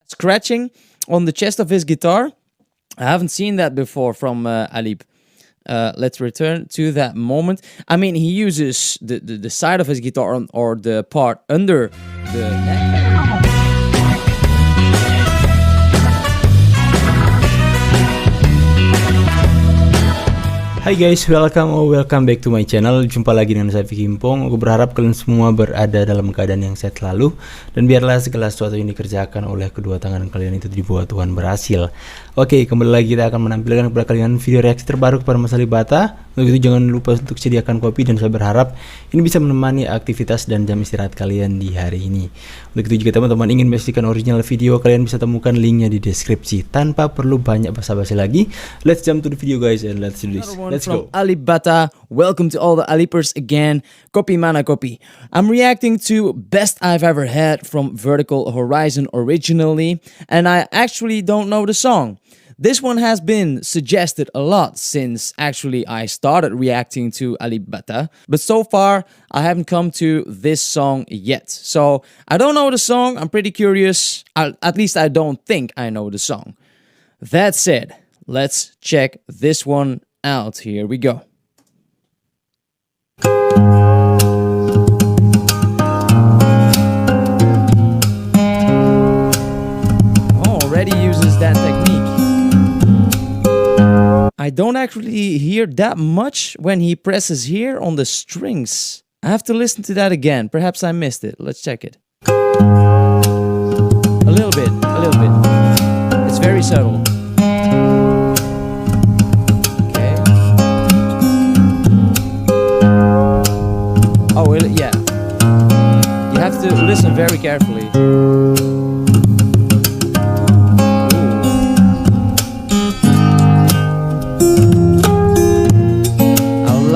scratching on the chest of his guitar. I haven't seen that before from Alip. Let's return to that moment. I mean, he uses the side of his guitar or the part under the neck. Hai guys, welcome back to my channel. Jumpa lagi dengan saya Vicky Impong. Aku berharap kalian semua berada dalam keadaan yang sehat selalu, dan biarlah segala sesuatu yang dikerjakan oleh kedua tangan kalian itu dibuat Tuhan berhasil. Oke, kembali lagi kita akan menampilkan kepada kalian video reaksi terbaru kepada Mas AlipBaTa. Untuk itu jangan lupa untuk sediakan kopi, dan saya berharap ini bisa menemani aktivitas dan jam istirahat kalian di hari ini. Untuk itu jika teman-teman ingin menyaksikan original video, kalian bisa temukan linknya di deskripsi. Tanpa perlu banyak basa-basi lagi, let's jump to the video guys and let's do this. Let's go. AlipBaTa, welcome to all the Alipers again. Copy mana copy. I'm reacting to Best I've Ever Had from Vertical Horizon originally, and I actually don't know the song. This one has been suggested a lot since actually I started reacting to AlipBaTa, but so far I haven't come to this song yet. So I don't know the song, I'm pretty curious, at least I don't think I know the song. That said, let's check this one out. Here we go. Already uses that technique. I don't actually hear that much when he presses here on the strings. I have to listen to that again. Perhaps I missed it. Let's check it. A little bit. It's very subtle. Okay. Oh, yeah. You have to listen very carefully.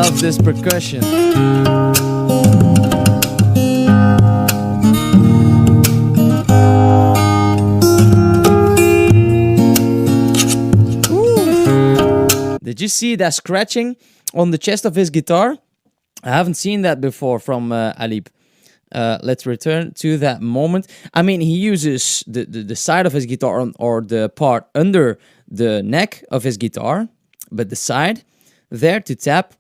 Love this percussion. Ooh. Did you see that scratching on the chest of his guitar? I haven't seen that before from Alip. Let's return to that moment. I mean, he uses the side of his guitar or the part under the neck of his guitar, but the side there to tap.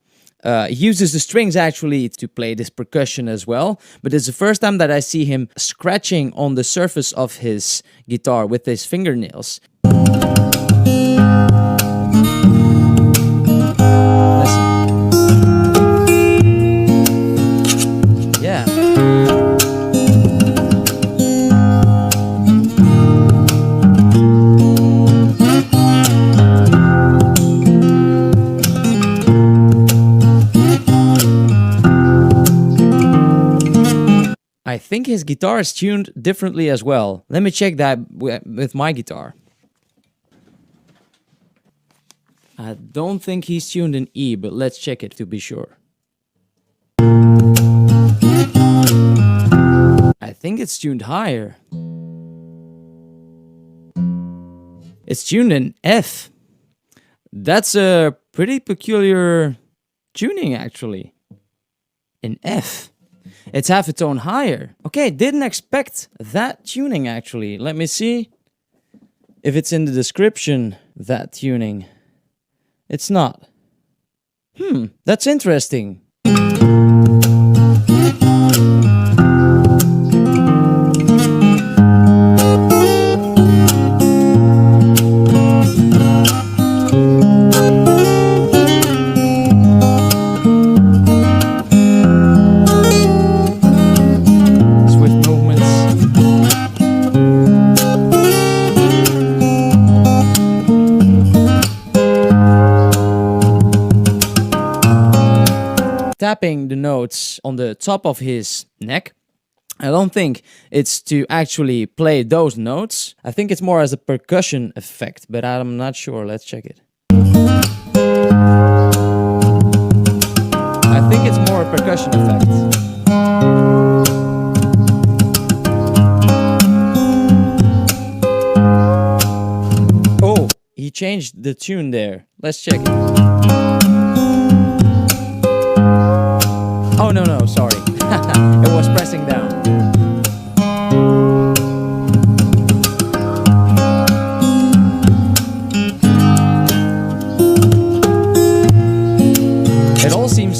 He uses the strings actually to play this percussion as well, but it's the first time that I see him scratching on the surface of his guitar with his fingernails. Listen. Yeah. I think his guitar is tuned differently as well. Let me check that with my guitar. I don't think he's tuned in E, but let's check it to be sure. I think it's tuned higher. It's tuned in F. That's a pretty peculiar tuning actually. In F. It's half a tone higher. Okay, didn't expect that tuning actually. Let me see if it's in the description, that tuning. It's not. That's interesting. Tapping the notes on the top of his neck. I don't think it's to actually play those notes. I think it's more as a percussion effect, but I'm not sure. Let's check it. I think it's more a percussion effect. Oh, he changed the tune there. Let's check it. Oh, no, sorry. It was pressing down.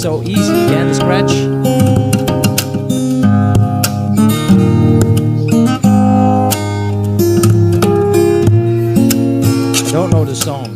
so easy. Again, the scratch. I don't know the song.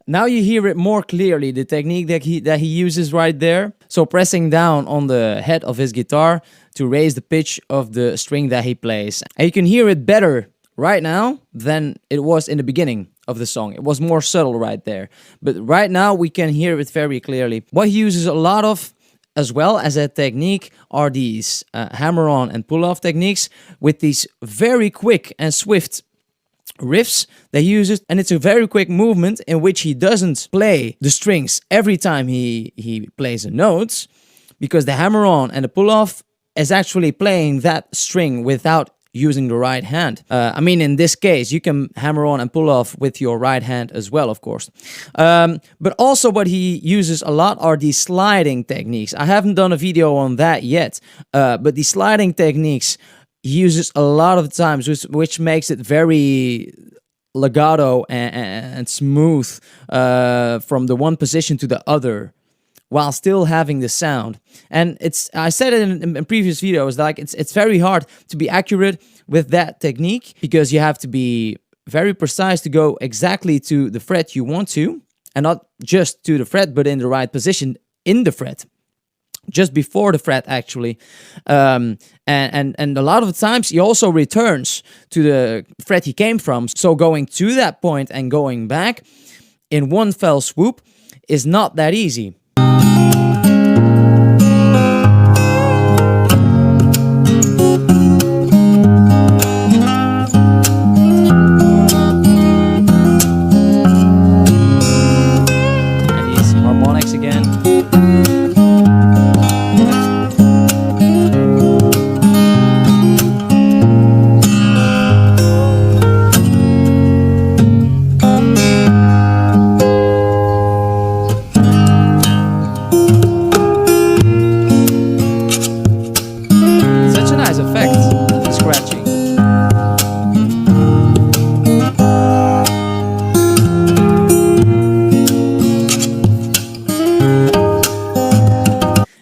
Now you hear it more clearly, the technique that he uses right there. So pressing down on the head of his guitar to raise the pitch of the string that he plays. And you can hear it better right now than it was in the beginning of the song. It was more subtle right there. But right now we can hear it very clearly. What he uses a lot of as well as a technique are these hammer-on and pull-off techniques with these very quick and swift riffs that he uses, and it's a very quick movement in which he doesn't play the strings every time he plays a note, because the hammer-on and the pull-off is actually playing that string without using the right hand. I mean, in this case, you can hammer on and pull off with your right hand as well, of course. But also what he uses a lot are these sliding techniques. I haven't done a video on that yet, but the sliding techniques he uses a lot of times, which makes it very legato and smooth from the one position to the other, while still having the sound. And I said it in previous videos, like it's very hard to be accurate with that technique, because you have to be very precise to go exactly to the fret you want to, and not just to the fret, but in the right position in the fret, just before the fret actually. And a lot of the times he also returns to the fret he came from, so going to that point and going back in one fell swoop is not that easy. And these harmonics again.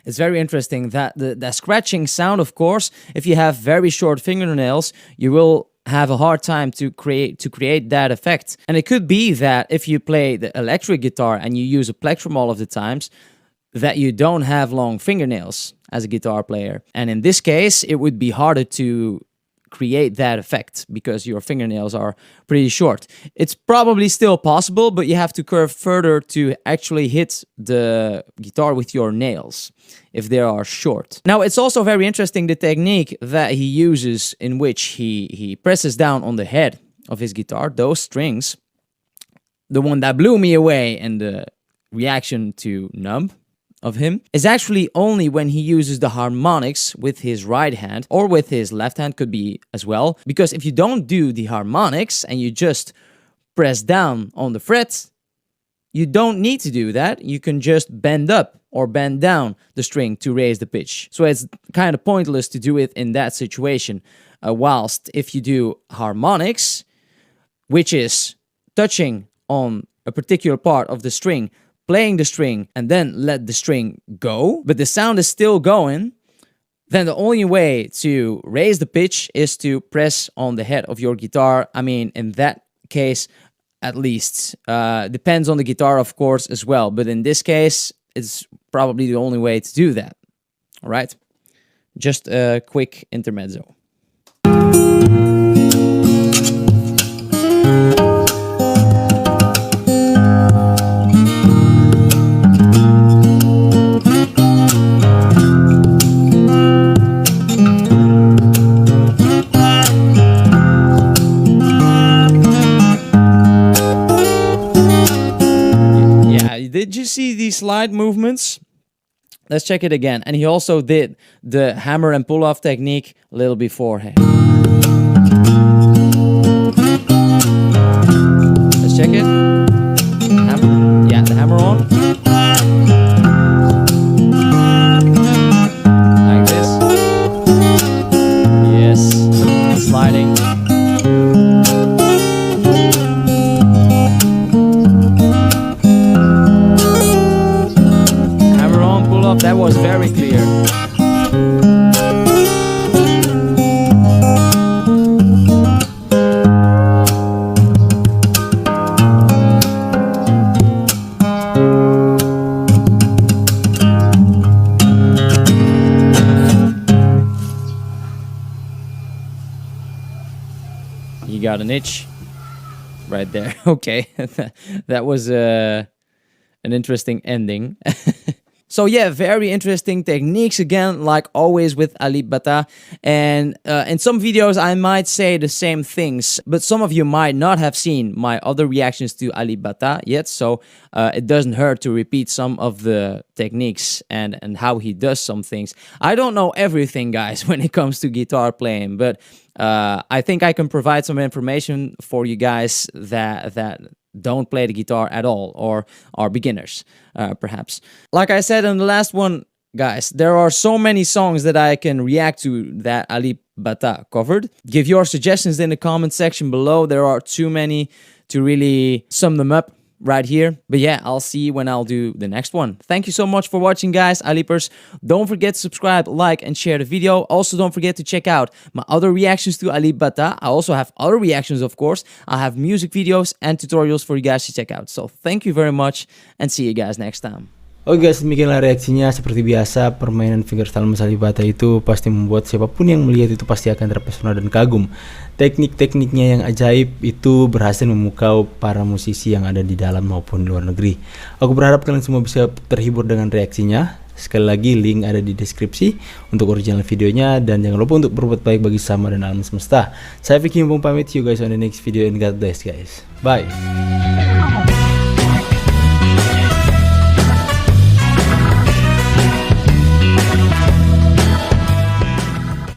It's very interesting that the scratching sound, of course, if you have very short fingernails, you will have a hard time to create that effect. And it could be that if you play the electric guitar and you use a plectrum all of the times, that you don't have long fingernails as a guitar player. And in this case, it would be harder to create that effect because your fingernails are pretty short. It's probably still possible, but you have to curve further to actually hit the guitar with your nails if they are short. Now, it's also very interesting the technique that he uses, in which he presses down on the head of his guitar, those strings. The one that blew me away and the reaction to Numb of him is actually only when he uses the harmonics with his right hand, or with his left hand, could be as well. Because if you don't do the harmonics and you just press down on the frets, you don't need to do that. You can just bend up or bend down the string to raise the pitch. So it's kind of pointless to do it in that situation. Whilst if you do harmonics, which is touching on a particular part of the string, playing the string, and then let the string go, but the sound is still going, then the only way to raise the pitch is to press on the head of your guitar. I mean, in that case, at least. Depends on the guitar, of course, as well. But in this case, it's probably the only way to do that. All right? Just a quick intermezzo. Did you see these slide movements? Let's check it again. And he also did the hammer and pull off technique a little beforehand. Let's check it. Hammer. Yeah, the hammer on. Like this. Yes. Sliding. That was very clear. You got an itch right there. Okay, that was an interesting ending. So yeah, very interesting techniques again, like always with AlipBaTa. And in some videos I might say the same things, but some of you might not have seen my other reactions to AlipBaTa yet, so it doesn't hurt to repeat some of the techniques and how he does some things. I don't know everything, guys, when it comes to guitar playing, but I think I can provide some information for you guys that don't play the guitar at all or are beginners, perhaps. Like I said in the last one, guys, there are so many songs that I can react to that AlipBaTa covered. Give your suggestions in the comment section below. There are too many to really sum them up right here. But yeah, I'll see you when I'll do the next one. Thank you so much for watching, guys, Alipers. Don't forget to subscribe, like, and share the video. Also, don't forget to check out my other reactions to AlipBaTa. I also have other reactions, of course. I have music videos and tutorials for you guys to check out. So thank you very much and see you guys next time. Oke guys, demikianlah reaksinya. Seperti biasa, permainan fingerstyle Mas AlipBaTa itu pasti membuat siapapun yang melihat itu pasti akan terpesona dan kagum. Teknik-tekniknya yang ajaib itu berhasil memukau para musisi yang ada di dalam maupun di luar negeri. Aku berharap kalian semua bisa terhibur dengan reaksinya. Sekali lagi, link ada di deskripsi untuk original videonya. Dan jangan lupa untuk berbuat baik bagi sesama dan alam semesta. Saya Vicky Mumpung pamit, see you guys on the next video and God bless guys. Bye.